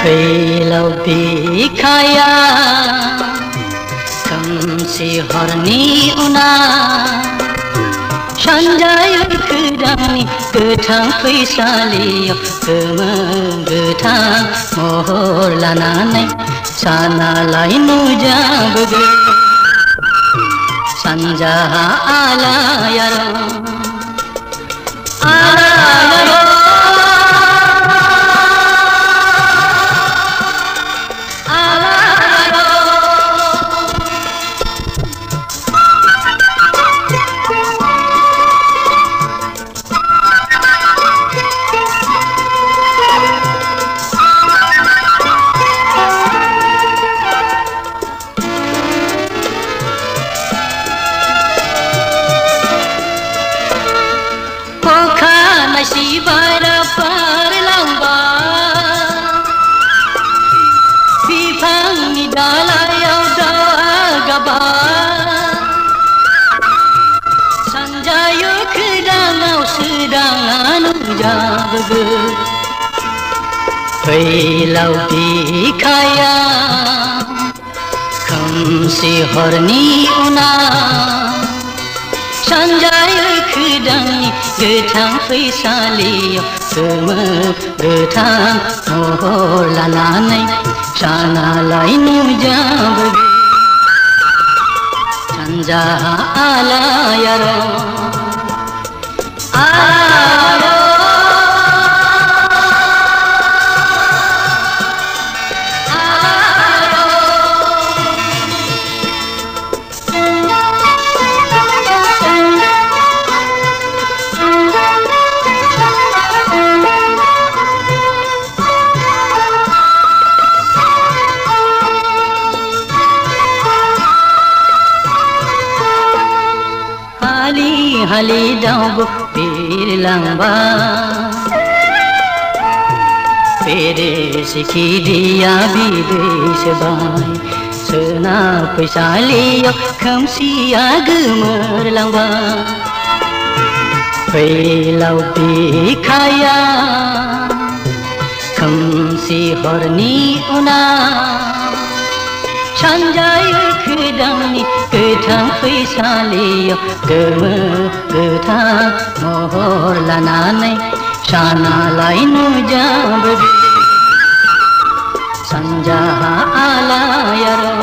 फैलाव बिखाया खोमसि हरनि उना सानजायो खोदांनि गोथां फैसालियाव गोमो गोथां महर लानानै सानालाय नुजाबोगोन सानजाहा आलायारन आलायारन si bara parlambar bifangni dalayaw dagabar sanjayo kedangaw sedang nujabege failaw bikaya खोमसि हरनि उना सानजायो खोदांनि गोथां फैसालियाव गोमो गोथां महर लानानै सानालाय नुजाबोगोन सानजाहा आलायारन hali daw birlangbar pere sikhi dia bidesh bai sena paisaliyaw खोमसिया गोमोरलांबाय फैलाव बिखाया खोमसि हरनि उना सानजायो खोदांनि गोथां फैसालियाव गोमो गोथां महर लानानै सानालाय नुजाबोगोन सानजाहा आलायारन